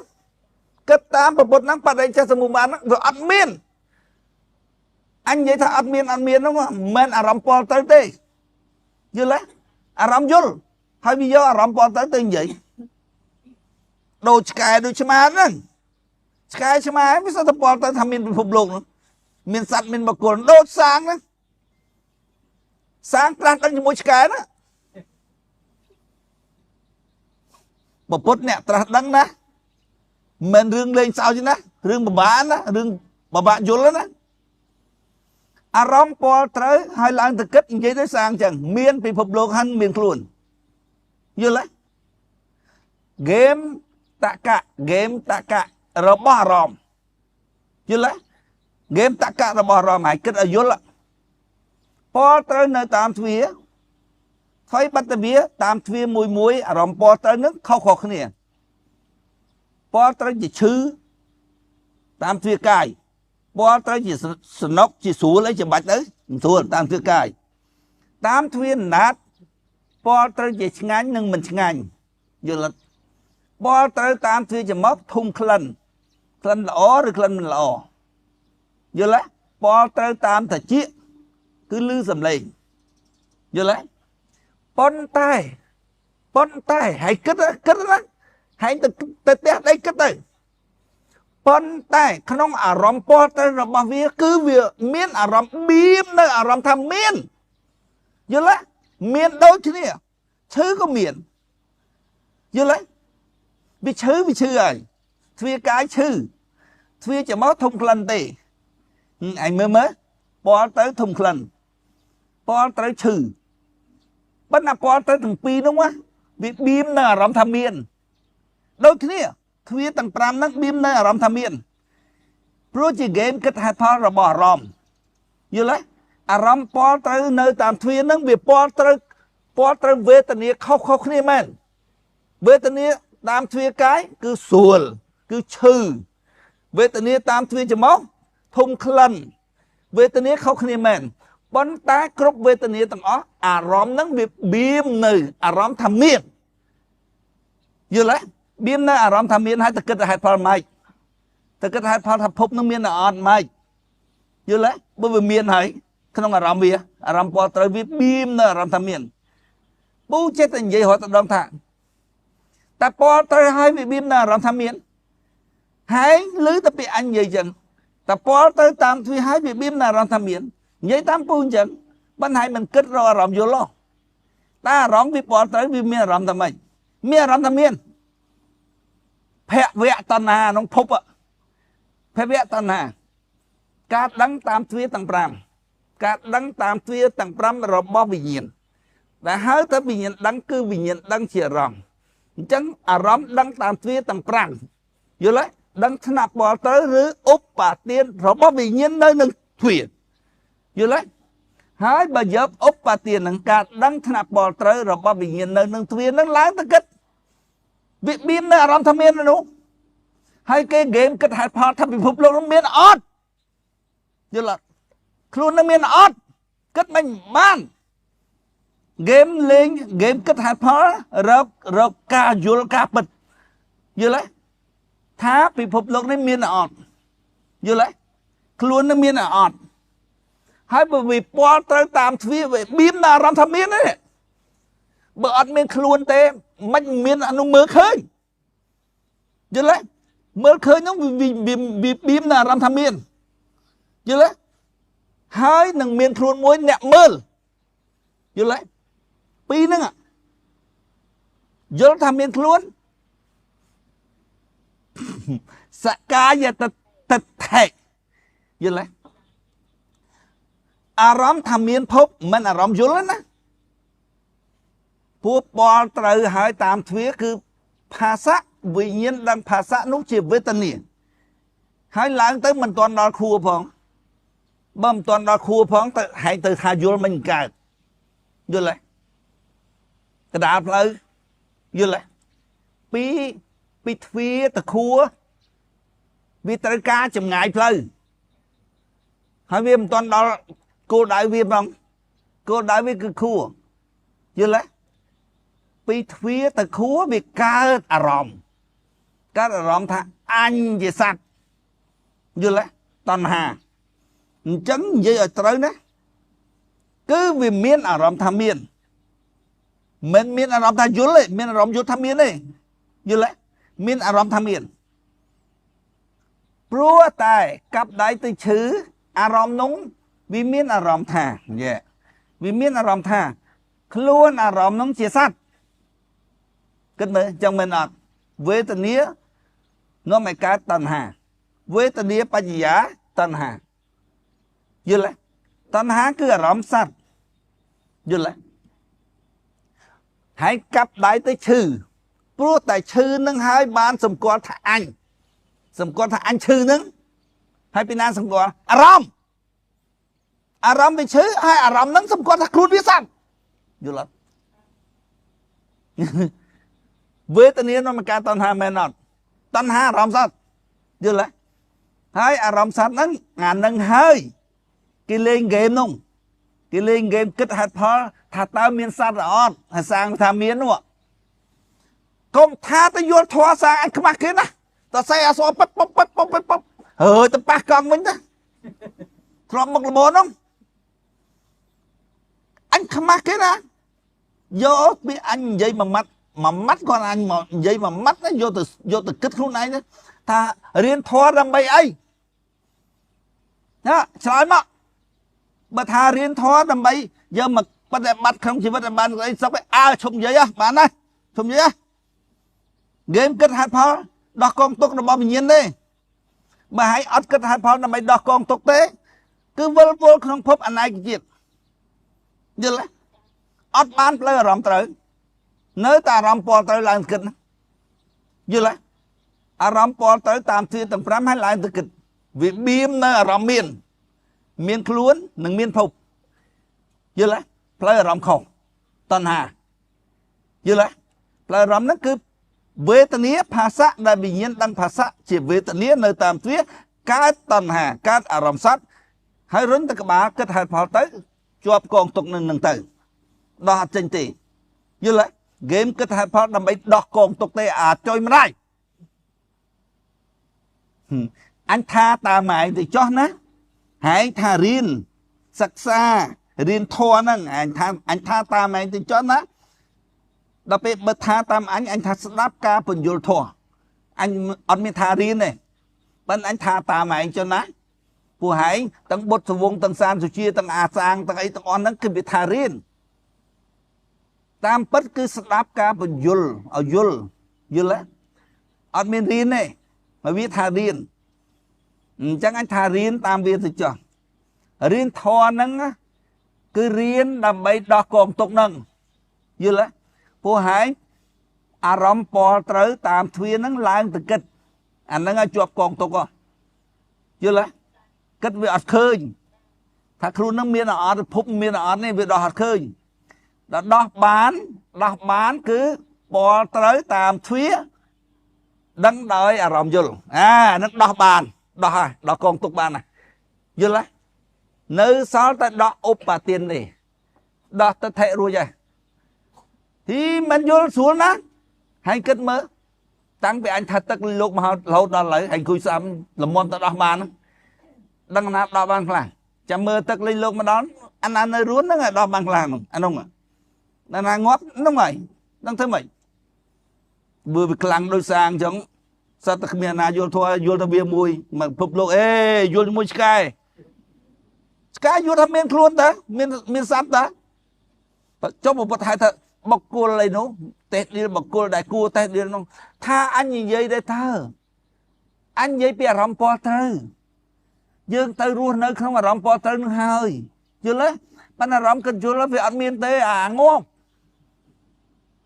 គិតតាមប្រពុតហ្នឹងបដិច្ចសមុបានហ្នឹងវាអត់មានអញនិយាយថាអត់មានហ្នឹងមិនមែនអារម្មណ៍ពលទៅទេយល់ទេអារម្មណ៍យល់ហើយវាយកអារម្មណ៍ពលទៅនិយាយដូចឆ្កែដូចឆ្មាហ្នឹងឆ្កែឆ្មាវាសត្វពលទៅថាមានពិភពលោកហ្នឹងមានសត្វមានបុគ្គលដូចសាងហ្នឹងសាងប្រាស់ដឹងជាមួយឆ្កែណាបពុតអ្នកត្រាស់ដឹងណាមិនរឿងលេងសើចណារឿងពិបាកណារឿងពិបាកយល់ណាអារម្មណ៍ពលត្រូវហើយឡើងទៅគិតនិយាយទៅសាងចឹងមានពិភពលោកហ្នឹងមានខ្លួនយល់ទេហ្គេមតកៈរបស់អារម្មណ៍យល់ទេហ្គេមតកៈរបស់អារម្មណ៍ហើយគិតឲ្យយល់ពលត្រូវនៅតាមទ្វាថ្មីបត្តវាតាមទ្វាមួយអារម្មណ៍ពលត្រូវនឹងខុសគ្នាពលត្រូវជាឈឺតាមទ្វាកាយពលត្រូវជាសំណុកជាស្រួលអីជាបាច់ទៅមិនស្រួលតាមទ្វាកាយតាមទ្វាណាត់ពលត្រូវជាឆ្ងាញ់និងមិនឆ្ងាញ់យល់ទេពលត្រូវតាមទ្វាចំមុខធុំក្លិនល្អឬក្លិនមិនល្អយល់ទេពលត្រូវតាមត្រចៀកគឺលឺសំឡេងយល់ទេប៉ុន្តែហើយគិតណាហើយទៅផ្ទះដីគិតទៅ ប៉ុន្តែក្នុងអារម្មណ៍ពលទៅរបស់វាគឺវាមានអារម្មណ៍បៀមនៅអារម្មណ៍ថាមានយល់ទេមានដូចគ្នាឈឺក៏មានយល់ទេវាឈឺហើយទ្វាកាយឈឺទ្វាចាំមកធំក្លិនទេអញមើលពលទៅធំក្លិនពលត្រូវឈឺប៉ុន្តែពលទៅទាំងពីរនោះវាបៀមនៅអារម្មណ៍ថាមានដូចគ្នាទ្វាទាំង5ហ្នឹងបៀមនៅអារម្មណ៍ថាមានព្រោះជាហ្គេមគិតហេតុផលរបស់អារម្មណ៍យល់ទេអារម្មណ៍ពលត្រូវនៅតាមទ្វាហ្នឹងវាពលត្រូវវេទនាខុសគ្នាមែនវេទនាតាមទ្វាកាយគឺស្រួលគឺឈឺវេទនាតាមទ្វាច្រមុះធំក្លិនវេទនាខុសគ្នាមែនប៉ុន្តែគ្រប់វេទនាទាំងអស់អារម្មណ៍ហ្នឹងវាបៀមនៅអារម្មណ៍ថាមានយល់ទេបៀមនៅអារម្មណ៍ថាមានហើយទៅគិតហេតុផលម៉េចទៅគិតហេតុផលថាភពនឹងមានអត់ម៉េចយល់ទេបើវាមានហើយក្នុងអារម្មណ៍វាអារម្មណ៍ពលត្រូវវាបៀមនៅអារម្មណ៍ថាមានពូចិត្តតែនិយាយរត់ទៅដល់ថាតែពលត្រូវហើយវាបៀមនៅអារម្មណ៍ថាមានហើយឮតែពីអញនិយាយចឹងតែពលទៅតាមទ្វាហើយវាបៀមនៅអារម្មណ៍ថាមាននិយាយតាមពូអញ្ចឹងមិនហើយមិនគិតរកអារម្មណ៍យល់តែអារម្មណ៍វាពលត្រូវវាមានអារម្មណ៍ថាម៉េចមានអារម្មណ៍ថាមានភវៈតណ្ហាក្នុងភពភវៈតណ្ហាការដឹងតាមទ្វាទាំង5ការដឹងតាមទ្វាទាំង5របស់វិញ្ញាណដែលហៅទៅវិញ្ញាណដឹងគឺវិញ្ញាណដឹងជាអារម្មណ៍អញ្ចឹងអារម្មណ៍ដឹងតាមទ្វាទាំង5យល់ទេដឹងថ្នាក់បលទៅឬឧបទានរបស់វិញ្ញាណនៅនឹងទ្វាយល់ទេហើយបើយកឧបទាននឹងការដឹងថ្នាក់បលត្រូវរបស់វិញ្ញាណនៅនឹងទ្វានឹងឡើងទៅគិតវាបៀមនៅអារម្មណ៍ថាមាននោះហើយគេហ្គេមគិតហេតុផលថាពិភពលោកនោះមានអត់យល់ទេខ្លួននឹងមានអត់គិតមិនបានហ្គេមលេងហ្គេមគិតហេតុផលរកការយល់ការពិតយល់ទេថាពិភពលោកនេះមានអត់យល់ទេខ្លួននឹងមានអត់ហើយបើវាពាល់ត្រូវតាមទ្វាវាបៀមនៅអារម្មណ៍ថាមានទេបើអត់មានខ្លួនទេមិនមានអនុមើលឃើញយល់ទេមើលឃើញនោះវាបៀមនៅអារម្មណ៍ថាមានយល់ទេហើយនឹងមានខ្លួនមួយអ្នកមើលយល់ទេពីរហ្នឹងយល់ថាមានខ្លួនសកាយតថេយល់ទេអារម្មណ៍ថាមានភពមិនអារម្មណ៍យល់ណាពួកបលត្រូវហើយតាមទ្វាគឺភាសាវិញ្ញាណដឹងភាសានោះជាវេទនាហើយឡើងទៅមិនទាន់ដល់ខួរផងបើមិនទាន់ដល់ខួរផងទៅហែងទៅថាយល់មិនកើតយល់ទេកដាលផ្លូវយល់ទេពីទ្វាទៅខួរវាត្រូវការចម្ងាយផ្លូវហើយវាមិនទាន់ដល់គោលដៅវាផងគោលដៅវាគឺខួរយល់ទេពីទ្វាទៅខួរវាកើតអារម្មណ៍ថាអញជាសត្វយល់ទេតណ្ហាអញ្ចឹងនិយាយឲ្យត្រូវណាគឺវាមានអារម្មណ៍ថាមានមិនមានអារម្មណ៍ថាយល់ទេមានអារម្មណ៍យល់ថាមានទេយល់ទេមានអារម្មណ៍ថាមានព្រោះតែកាប់ដៃទៅឈឺអារម្មណ៍នោះវាមានអារម្មណ៍ថាវាមានអារម្មណ៍ថាខ្លួនអារម្មណ៍នោះជាសត្វគិតមើលចឹងមែនអត់វេទនានាំឲ្យកើតតណ្ហាវេទនាបញ្ញាតណ្ហាយល់ទេតណ្ហាគឺអារម្មណ៍សត្វយល់ទេហើយកាប់ដៃទៅឈឺព្រោះតែឈឺនឹងហើយបានសម្គាល់ថាអញឈឺនឹងហើយពីណាសម្គាល់អារម្មណ៍វាឈឺហើយអារម្មណ៍នឹងសម្គាល់ថាខ្លួនវាសត្វយល់អត់វេទនានាំមកការតណ្ហាមែនអត់តណ្ហាអារម្មណ៍សត្វយល់ទេហើយអារម្មណ៍សត្វហ្នឹងអានឹងហើយគេលេងហ្គេមនោះគេលេងហ្គេមគិតហេតុផលថាតើមានសត្វអត់ហើយសាងថាមាននោះកុំថាទៅយល់ធွာសាងអញខ្មាស់គេណាតើស្អីអសប៉ិតហើយទៅប៉ះកង់វិញទៅទ្រាំមុខល្មមនោះអញខ្មាស់គេណាយកពីអញនិយាយមួយម៉ាត់គាត់អញមកនិយាយមួយម៉ាត់យកទៅគិតខ្លួនឯង ta riêng thoa đâm bay ấy nhá trời mà bà tha riêng thoa đâm bay giờ mà bắt đẹp bắt không chỉ bắt đẹp bạn ấy sao phải chụm giấy á bạn ơi chụm giấy á game kết hạt pháo đo con tốt nó bao nhiêu đây mà hãy ớt kết hạt pháo đâm bay đo con tốt thế cứ vô không phốp anh ai chuyện như là ớt bán lấy rộng tới nếu ta rộng bỏ tới là kịch như là rộng bỏ tới tạm thời tầm phám hay lại từ kịch vì biếm nơi rộng miền luôn nâng miền phục như là lấy rộng khổ tân hà như là lấy rộng nó cứ về tân nghĩa phá xã đại bình nhiên đăng phá xã chỉ về tân nghĩa nơi tạm tuyết cái tân hà cái rộng sát hay rấn ta các bà kết hạt pháo tới cho con tục nâng tử đó hạt chân tỷ như là game kết hạt pháo đâm ấy đọc con tục tê chơi mà đây anh tha ta mày thì cho nó hãy tha riêng sắc xa riêng thua nâng anh tha ta mày thì cho nó đặc biệt bật tha tam anh tha đáp ca phần vô thua anh mới tha riêng này bên anh tha ta mày cho nóผู้หายตั้งบทสวงตั้งสารสุชีตั้งอาสางตั้งไอตั้งอ่อนนั้นคือวิธารินตามปัดคือสลับการเป็นยุลเอายุลแล้วอันเป็นรินเนี่ยมาวิธารินจังอันธารินตามเวียสิจ่อรินทอนั้นคือเรียนดำใบดอกกองตกนั่งยุลผู้หายอารมณ์ปอเต๋อตามทวีนั้นล้างตะกิดอันนั้นจวบกองตกก็ยุลkết với ọt khơiถ้าครูน้ำเมียนอดพุบเมียนอดนี่về đo hạt khơi đo bán cứ bỏ tới tạm thúy đăng đợi rộng dùl nó đo con tục bàn này dùl á nơi sáu ta đo ốp bà tiền này đo ta thệ rồi vậy thì mình dùl xuống đó hay kết mơ tăng về anh thật tất lúc mà lâu đó lấy hành khui xăm làm môn ta đo bàn đăng nạp đo bằng làng chả mơ tất lên lúc mà đón anh ăn nơi ruốn đó là đo bằng làng anh không ạ đang là ngót nó mày đang thấy mày vừa bị lăng đôi sang giống sao ta miền nào vô thôi vô ta bia mùi mà phục lộ vô mùi sky vô ta miền luôn đó miền sắp đó cho một vật hai thật bọc cua lấy nó tết đi bọc cua đại cua tết đi nó tha anh như vậy để thơ anh vậy bia rong po thơ dương tới ruột nơi không mà rong po tới nó hơi chưa lấy bạn là rong cần chưa lấy vì ăn miên tê ngon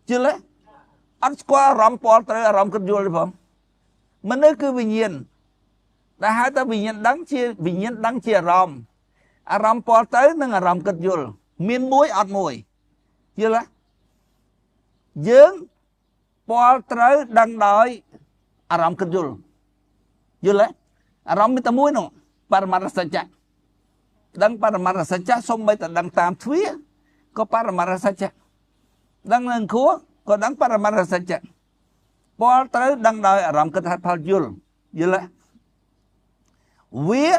chưa lấy ăn qua rong po tới rong cần chưa lấy không mình nói cứ bình nhiên đã hai ta bình nhiên đắng chia rong rong po tới nó là rong cần chưa miên muối ăn mùi chưa lấy dương po tới đắng đói rong cần chưa lấy rong mình ta muối nó Paramara saja, dan paramara saja sombai tadang tam thuia, ko paramara saja, dan nang khua, ko dang paramara saja, pol tới đăng đòi aram kết hạt phal yul, yul vía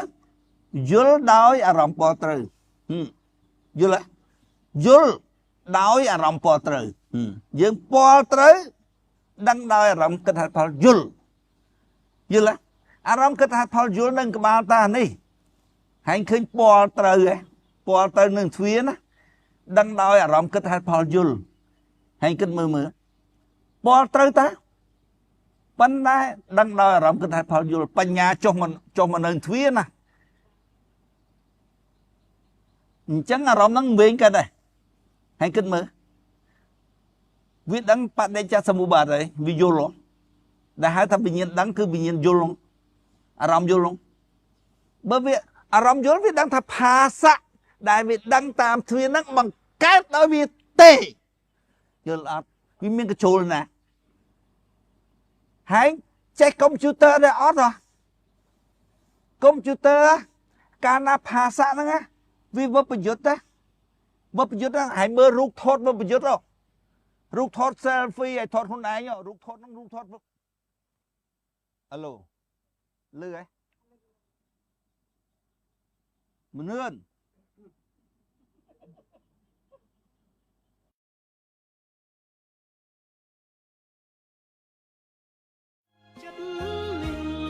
yul đòi aram pol tới, yul đòi aram pol tới, dương pol tới đăng đòi aram kết hạt phal yul, aram kết hạt phal yul nâng cái bao ta này hành khinh pol tới nâng thuyết á đăng đòi aram kết hạt phal yul hành kinh mưa pol tới ta ban đây đăng đòi aram kết hạt phal yulปัญญาcho mình nâng thuyết nè chẳng aram nâng bên cái này hành kinh mưa viết đăng bạn đây cha samuba đấy vì yul đã hai thằng bình nhiên đăng cứ bình nhiên yul aram yul bởi vì aram yul vì đăng thà phá sạ đại vì đăng tam thuyết nâng bằng cách đó vì tệ yul vì miếng cái chôl nè hãy check computer để ót rồi computer cả na phá sạ nữa nghe vì vấp bị giật đó hãy mơ rút thốt vấp bị giật đâu rút thốt selfie hay thốt hôm nay nhá rút thốt alo lư ấy mình ơn chất linh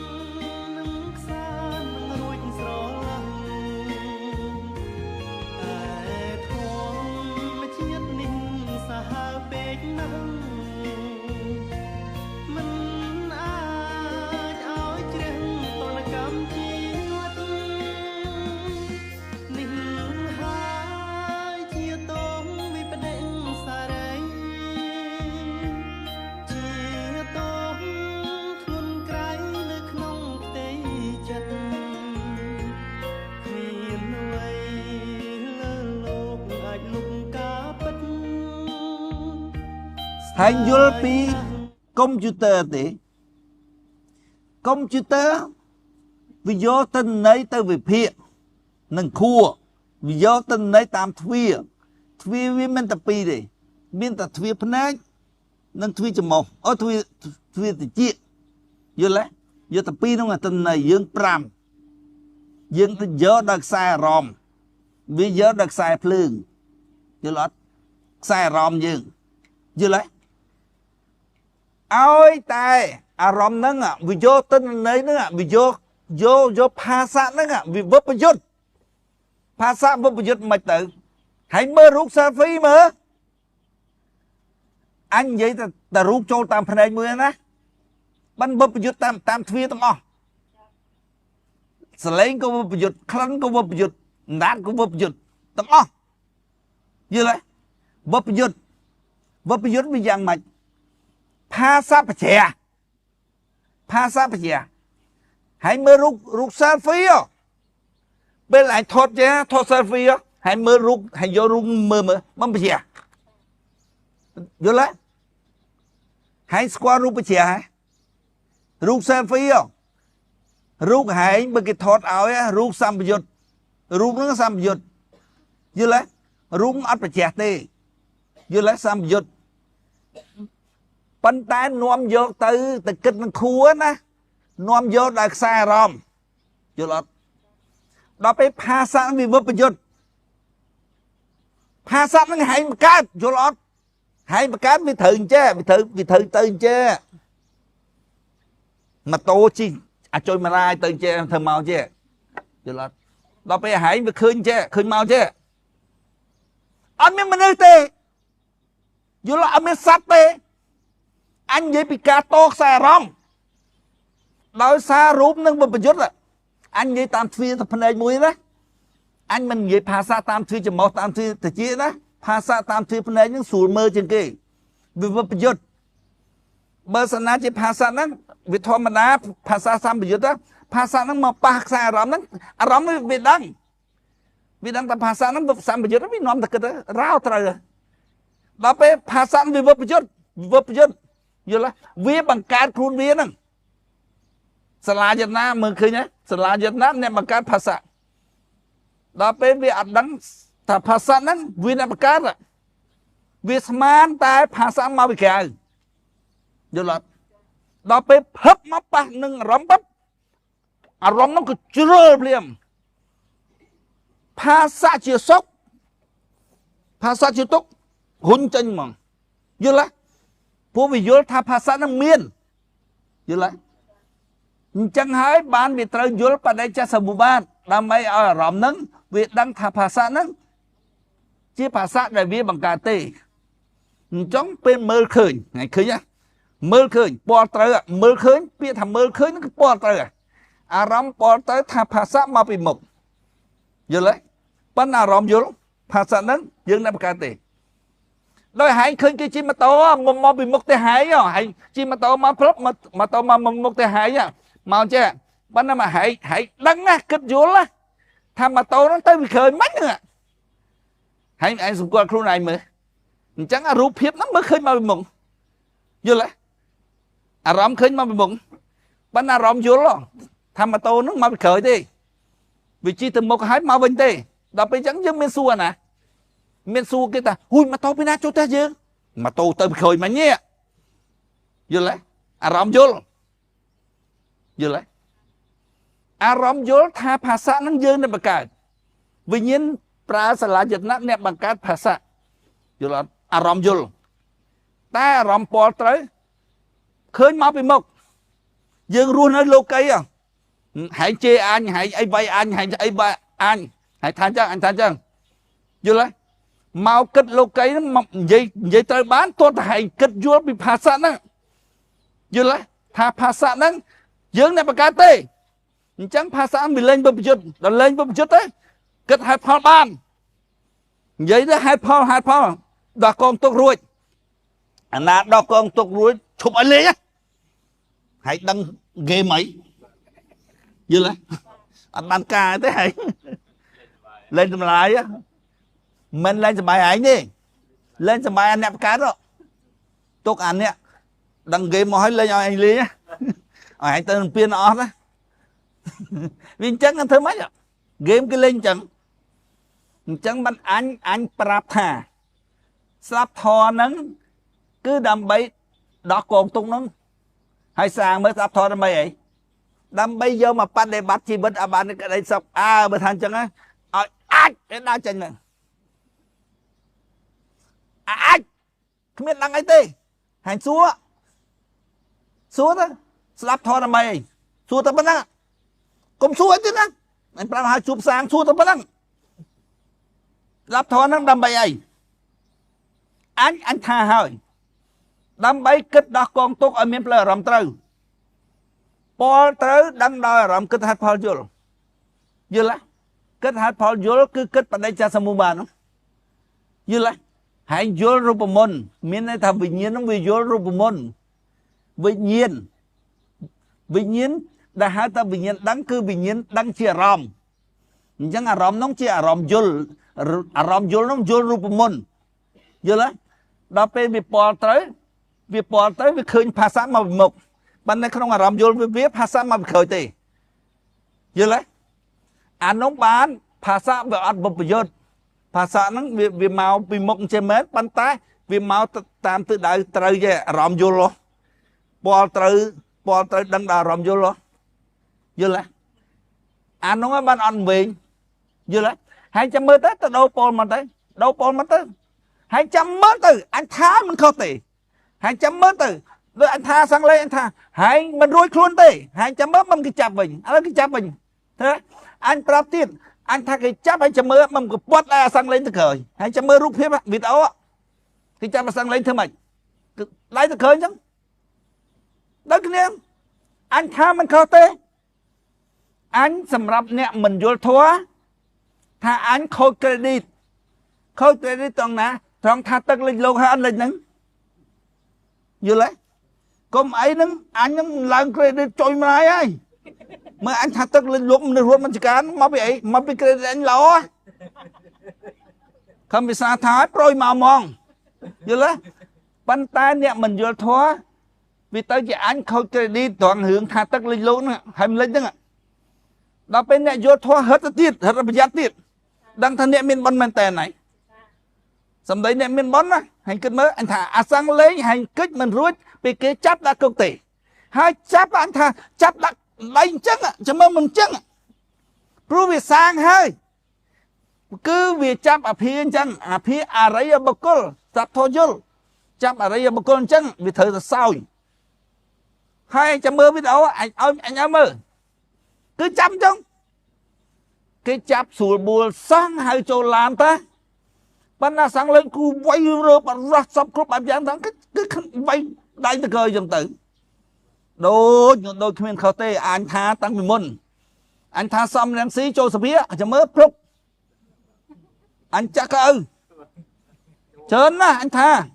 ហើយយល់ពីកុំព្យូទ័រទេកុំព្យូទ័រវាយកទិន្នន័យទៅវិភាគនឹងខួរវាយកទិន្នន័យតាមទ្វាវាមិនតែពីរទេមានតែទ្វាភ្នែកនិងទ្វាច្រមុះអូទ្វាតិចយល់ទេយកតែពីរនោះទិន្នន័យយើង5យើងទៅយកដល់ខ្សែអារម្មណ៍វាយកដល់ខ្សែភ្លើងយល់អត់ខ្សែអារម្មណ៍យើងយល់ទេឲ្យតែអារម្មណ៍ហ្នឹងវាយកទិន្នន័យហ្នឹងវាយកភាសាហ្នឹងវាវឹបប្រយុទ្ធភាសាវឹបប្រយុទ្ធមិនទៅហើយមើលរូប selfie មើលអញនិយាយតែរូបចូលតាមភ្នែកមួយណាបានវឹបប្រយុទ្ធតាមទ្វារទាំងអស់សលេងក៏វឹបប្រយុទ្ធក្លិនក៏វឹបប្រយុទ្ធអណ្ដាតក៏វឹបប្រយុទ្ធទាំងអស់យល់ទេវឹបប្រយុទ្ធវាយ៉ាងម៉េចភាសាបច្ចេកហើយមើលរូប selfie ពេលឯងថត selfie ហើយមើលរូបហើយយករូបមើលបំបជាយល់ទេហើយស្គាល់រូបបជារូប selfie រូបហែងបើគេថតឲ្យរូបសម្ពយុទ្ធរូបហ្នឹងសម្ពយុទ្ធយល់ទេរូបអត់បជាទេយល់ទេសម្ពយុទ្ធប៉ុន្តែនាំយកទៅគិតនឹងខួរណានាំយកដល់ខ្សែអារម្មណ៍យល់អត់ដល់ពេលភាសាវិវត្តប្រយុទ្ធភាសានឹងហែងបង្កើតយល់អត់ហែងបង្កើតវាត្រូវអញ្ចេះវាត្រូវទៅអញ្ចេះម៉ូតូជិះអាចុយម៉ាឡាយទៅអញ្ចេះធ្វើមកអញ្ចេះយល់អត់ដល់ពេលហែងវាឃើញអញ្ចេះឃើញមកអញ្ចេះអត់មានមនុស្សទេយល់អត់មានសត្វទេអញនិយាយពីការតខ្សែអារម្មណ៍ដោយសាររូបនឹងប្រយុទ្ធអញនិយាយតាមទ្វារភ្នែកមួយណាអញមិននិយាយភាសាតាមទ្វារច្រមុះតាមទ្វារតិចណាភាសាតាមទ្វារភ្នែកហ្នឹងស្រួលមើលជាងគេវាប្រយុទ្ធបើសិនណាជាភាសាហ្នឹងវាធម្មតាភាសាសម្ពយុទ្ធភាសាហ្នឹងមកប៉ះខ្សែអារម្មណ៍ហ្នឹងអារម្មណ៍វាដឹងតែភាសាហ្នឹងសម្ពយុទ្ធវានាំតែគិតរោត្រូវដល់ពេលភាសាវាប្រយុទ្ធយល់ទេវាបង្កើតខ្លួនវាហ្នឹងសាលាយន្តណាមើលឃើញទេសាលាយន្តណាអ្នកបង្កើតភាសាដល់ពេលវាអត់ដឹងថាភាសាហ្នឹងវាអ្នកបង្កើតវាស្មានតែភាសាមកពីក្រៅយល់អត់ដល់ពេលភឹបមកប៉ះនឹងអារម្មណ៍ហ្នឹងក៏ជ្រុលភ្លាមភាសាជាសុខភាសាជាទុក្ខហ៊ុនចេញហ្មងយល់ទេពួកវាយល់ថាភាសាហ្នឹងមានយល់ទេអញ្ចឹងហើយបានវាត្រូវយល់បដិច្ចសមុប្បាតដើម្បីឲ្យអារម្មណ៍ហ្នឹងវាដឹងថាភាសាហ្នឹងជាភាសាដែលវាបង្កើតទេអញ្ចឹងពេលមើលឃើញថ្ងៃឃើញមើលឃើញពណ៌ត្រូវមើលឃើញពាក្យថាមើលឃើញហ្នឹងគឺពណ៌ត្រូវអារម្មណ៍ពណ៌ត្រូវថាភាសាមកពីមុខយល់ទេប៉ុន្តែអារម្មណ៍យល់ភាសាហ្នឹងយើងអ្នកបង្កើតទេដោយហែងឃើញគេជិះម៉ូតូមកពីមុខទៅហែងហែងជិះម៉ូតូមកព្រឹបម៉ូតូមកមុខទៅហែងមកចេះប៉ុន្តែមកហែងដឹងណាគិតយល់ណាថាម៉ូតូហ្នឹងទៅវាឃើញមិនហ្នឹងហែងឯងសង្កត់ខ្លួនឯងមើលអញ្ចឹងរូបភាពហ្នឹងមើលឃើញមកពីមុខយល់ទេអារម្មណ៍ឃើញមកពីមុខប៉ុន្តែអារម្មណ៍យល់ថាម៉ូតូហ្នឹងមកពីក្រោយទេវាជិះទៅមុខហើយមកវិញទេដល់ពេលអញ្ចឹងយើងមានសួរណាមានសួរគេថាហ៊ុយម៉ូតូពីណាចូលផ្ទះយើងម៉ូតូទៅពីក្រោយមិញយល់ទេអារម្មណ៍យល់ទេអារម្មណ៍យល់ថាភាសាហ្នឹងយើងនឹងបង្កើតវិញ្ញាណប្រើសាលាយន្តៈអ្នកបង្កើតភាសាយល់អត់អារម្មណ៍យល់តែអារម្មណ៍ពលត្រូវឃើញមកពីមុខយើងរស់នៅលោកីហែងជេរអញហែងអីបៃអញហែងអីបៃអញហែងថាអញ្ចឹងអញថាអញ្ចឹងយល់ទេមកគិតលោកីហ្នឹងមកនិយាយត្រូវបានទោះតែហែងគិតយល់ពីភាសាហ្នឹងយល់ទេថាភាសាហ្នឹងយើងអ្នកបង្កើតទេអញ្ចឹងភាសាវាលេងប្រយុទ្ធដល់លេងប្រយុទ្ធទេគិតហេតុផលបាននិយាយទៅហេតុផលដល់កងទុករួចអាណាដល់កងទុករួចឈប់ឲ្យលេងហើយដឹងហ្គេមអីយល់ទេអត់បានការទេហើយលេងតម្លាយមិនលេងសបាយឯងទេលេងសបាយអ្នកបង្កើត tục ăn nè đăng game mà hỏi lên cho anh lý á anh tên piên ọ đó viên chân anh thơ mấy ạ game cái lên chẳng chẳng bắt anh prap thà sắp thò nắng cứ đâm bấy đó còn tung nắng hay sang mới sắp thò đâm bấy ấy đâm bây giờ mà bắt để bắt chi bắt bạn cái đây sắp bữa thành chẳng á cái đa chân này không biết đăng ấy tê hành xua đó sắp thò đâm bấy xua tập bắt năng cũng xua chứ năng anh prap hai chụp sang xua tập bắt năng sắp thò năng đâm bấy ấy anh tha hơi đâm bấy kết đó con tốt ở miền Tây rầm trâu Paul tới đăng đòi rầm kết hạt Paul vô dư lại kết hạt Paul vô cứ kết vào đây cha samu bà nó dư lại hãy vô rùa môn miền này thà vinh nhiên nó vì vô rùa môn vinh nhiên đã hai ta vinh nhiên đăng cứ vinh nhiên đăng chia rầm chẳng rầm nó chia rầm vô nó vô rùa môn dư lại đó bên vì Paul tới vì khơi phá sản mà một bạn này không làm vô viết phá sản mà khơi tì dư lấy anh nóng bán phá sản về ăn bột bột phá sản nó vì màu vì một trên mét bắn tay vì màu tam tự đại trời về làm vô luôn Paul tới đăng đà làm vô luôn dư lấy anh nóng bán ăn về dư lấy 200 mét tới đâu Paul mà tới 200 mét từ anh thá mình không tì 200 mét từ rồi anh tha sang lên anh tha hãy mình rối luôn tì 200 mét mình cái chạp mình thế anh prap tiền anh tha cái chạp 200 mét mình cứ bớt ra sang lên từ khởi 200 mét rút phép vì đó cái chạp sang lên thưa mày lấy từ khởi chứ đó cái này anh tha mình không tì anh sầm rập nè mình vô thua tha anh khôi credit toàn nè toàn tha tức lên lâu hay anh lên nắng vừa lấy còn ấy nắng anh nắng làm credit trôi mai ai mà anh tha tức lên lúc mình chỉ cán mà bị credit anh lo không bị xa thái rồi mà mong vừa lấy bắn tay nè mình vừa thua vì tới chị anh khôi credit toàn hướng tha tức lên lâu nữa hay mình lên chứ ạ đó bên nè vô thua hết là giá tiết đang thân nè mình bắn men tè này xong đấy nè mình bón á hành kết mới anh thả sang lấy hành kết mình rút vì cái chấp đã công tỷ hai chấp anh thả chấp đã lấy chân ạ cho mơ mình chân rồi vì sang hơi cứ vì chấp ở phía chân phía rây ở bậc côn chấp thôi chứ chấp ở đây ở bậc côn chân vì thời là sao hai cho mơ biết đâu anh mơ cứ chấp chung cái chấp sủa bùa sang hai chỗ làm ta bạn nào sang lên cứ vay rồi bạn ra sắp cướp bạn giang thắng cái vay đánh từ cơi dòng tử đôi khi khâu tê anh tha tăng mình môn anh tha xong đang xí cho sập phía cho mới lúc anh chắc ư chớn á anh tha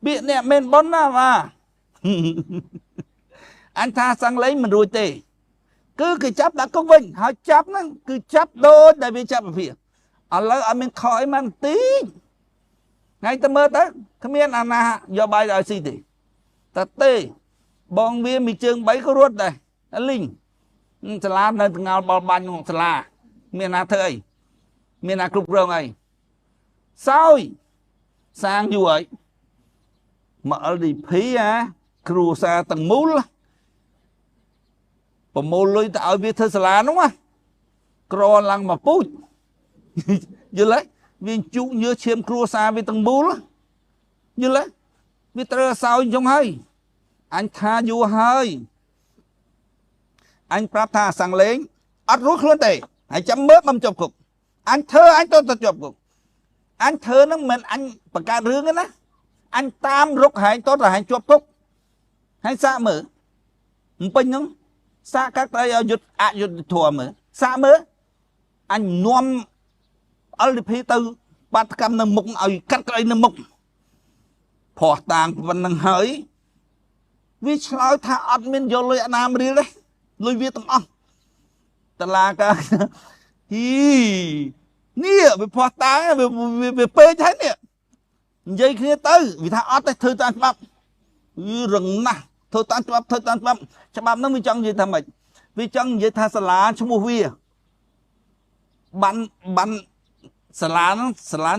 bị nè men bón á mà anh tha sang lấy mình rồi tê cứ cái chấp đã công vinh họ chấp nó cứ chấp đôi đại vì chấp ở phía ở mình khỏi mang tí ngay ta mơ tới không biết anh do bài đại sĩ thì ta tê bong viên mình chương bấy có ruột đây linh sẽ làm nơi ngào bao ban ngọc sẽ là miền nào thời miền nào cục rồng này sao sang như vậy mở đi phí cừu xa tầng mũ là còn mô lôi tạo việc thơ sẽ là đúng không cro lăng mà pút như lấy viên chú như chiêm cua xa với tầng bú như lấy vì tơ sao trong hơi anh tha du hơi anh prap tha sang lên ắt rút luôn tề hãy chấm bớt mâm chụp cục anh thơ anh tôi chụp cục anh thơ nó mình anh bạc ca rương đó anh tam rút hãy tốt là hãy chụp cục hãy xa mở bình không xa các tay dụt dụt thua mở xa mở anh nuông ở đi phía tư bắt cầm nâng mục ở cắt cái nâng mục phò tàng vẫn nâng hỡi vì sao tha admin vô lôi anh am đi đấy lôi viết tầm ông ta là cả hi nia về phò tàng về phê thế nè dây kia tới vì tha ót tới thư tan bắp rừng nè thư tan bắp nó mới chọn gì thằng mày vì chọn vậy tha sả lá cho mua vi bắn sả lá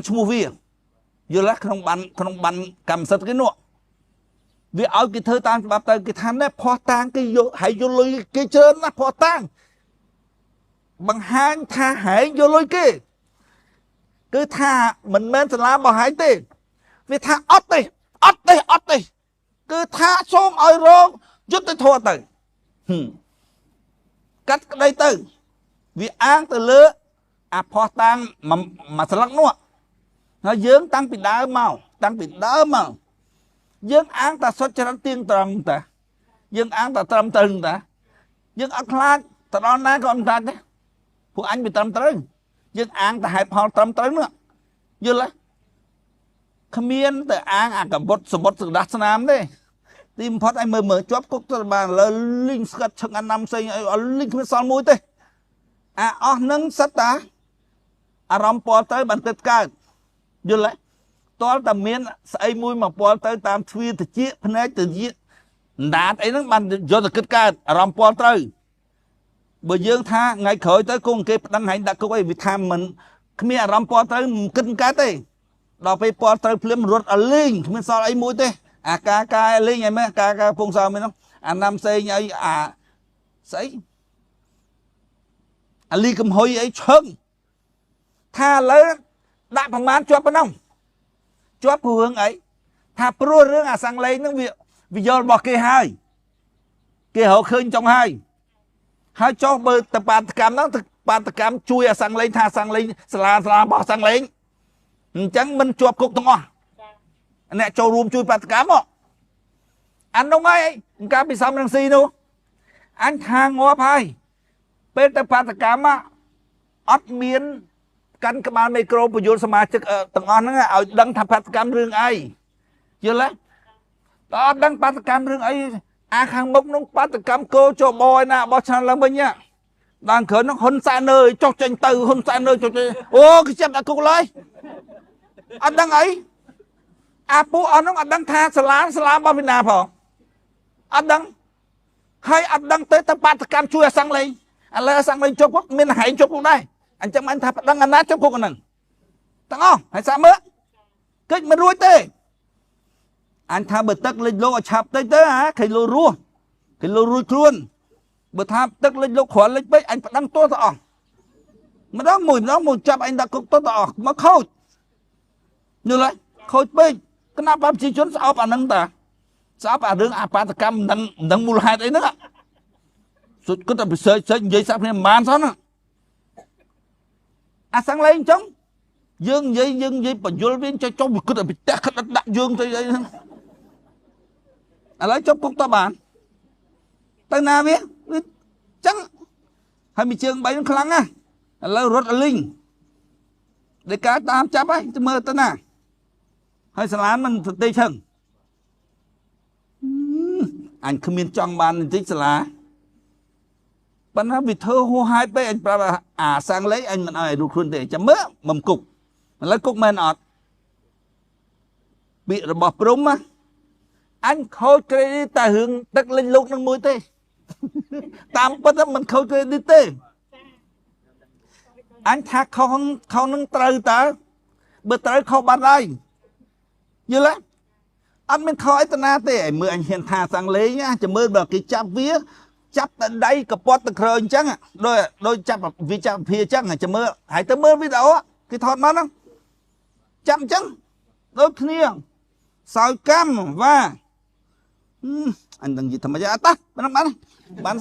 cho mua vi giờ lá không bắn cầm sắt cái nọ vì ở cái thư tan bắp tới cái tham đấy phò tang cái vô hãy vô lôi cái trên là phò tang bằng hang tha hãy vô lôi kia cứ tha mình men sả lá bảo hãy tiền vì tha ót đi cứ tha xôm ở rong rút tới thua từ cắt cái đây từ vì án từ lứa phò tang mà sả lắc nữa nó dướng tăng bị đá màu dướng án ta xuất cho nó tiên trầm ta dướng án ta trầm trừng ta dướng ác lan ta đó ná con ta đấy phụ anh bị trầm trừng dướng án ta hãy phò trầm trừng nữa dướng lấy khamiên từ án cả bột sự đắt nam đấy tìm phát anh mở chóp cúc cho bà là linh sắt chừng ăn năm xây linh không sao mũi thế nâng sắt ta rong po tới bàn kết cao dướng lấy toán tầm miên xây mũi mà po tới tam phi từ chiếc phần ấy từ chiếc đá ấy nó bàn do từ kết cao rong po tới bởi dương tha ngày khởi tới cung kịp đăng hành đặt câu ấy vì tham mình khamiên rong po tới kinh cá thế đọcไปปอเตอร์เพลิมรถอลิงมันซอไอ้มวยเต้กาลิงไงไหมกาพงศาวไม่ต้องนำเซงไอ้ใส่อลิงกำหอยไอ้เชิงถ้าเลยได้ประมาณจวบปะน้องจวบผู้หงไอ้ถ้าปลัวเรื่องสังเลนึกวิญญาณบอกเกี่ยให้เกี่ยหัวคืนจงให้เจ้าเบอร์ตะปาตกรรมนั้นตะปาตกรรมช่วยสังเลถ้าสังเลสลาบอกสังเลchẳng mình chuột cục tông nè châu rùm chui bát cám ạ anh đâu ngay cá bị xăm đang xì đâu anh hàng ngõ phai bên tập bát cám á ót miến căn các bạn micro của vô sama chức tầng on nó ở đăng thập bát cám rương ai chưa lấy đó đăng bát cám rương ấy hàng mốc nó bát cám cô cho boy nè boy chăn lắm bên nhá đang khởi nó hôn xa nơi cho tranh từ hôn xa nơi cho ô cái chém đã cục lấy anh đang ấy bố anh nó đang tha sả bao nhiêu nào phò anh đang hay anh đang tới tập bát cam chui sang lên anh lấy sang lên cho quốc miền hải cho quốc đây anh chẳng anh thà đang ăn nát cho quốc anh tăng không hay sao mới cái mình ruồi tê anh thà bật tắc lên lô chạp tới hả cái lô ruồi luôn bật thà tắc lên lô khoản lên bấy anh đang to tỏ mà đó mùi chạp anh đã cục to tỏ mà khâu như vậy khôi bên cái nắp bắp chi chốn sao bà nâng ta sao bà đứng bà ta cam nâng mùi hai đấy nữa rồi cứ tập sợi dây sao này màn sao nữa sáng lên chống dương dây bà vô viên cho một cứ tập bị tét đặt dương tới đây lấy chốc cúc ta bàn tay nào biết trắng hay bị trường bay nó khăn lấy rốt linh để cá tam chắp ấy mơ tên nào hay sả lá mình thực tế chừng anh không biết trong bàn tích sả lá bạn nói vì thơ hô hai bé anh bảo sang lấy anh mình ai được luôn để chấm mỡ mầm cục lấy cục men ọt bị rồi bỏ rúng á anh khôi cái ta hướng tắc lên lúc năng mũi tê tam bắt mình khôi cái đi tê anh thác không nâng trời ta bữa tới không bắt đây như lắm anh mình khói ta na tê mưa anh hiện thà sang lấy nhá chỉ mưa được cái chắp vía chắp tại đây cái pot tơ khơi chắc à đôi chắp vì chắp phía chắc à chỉ mưa hãy tới mưa với đó cái thọt nó đó chăm chắc đôi kia sợi cam và anh đừng gì thầm mà ta bán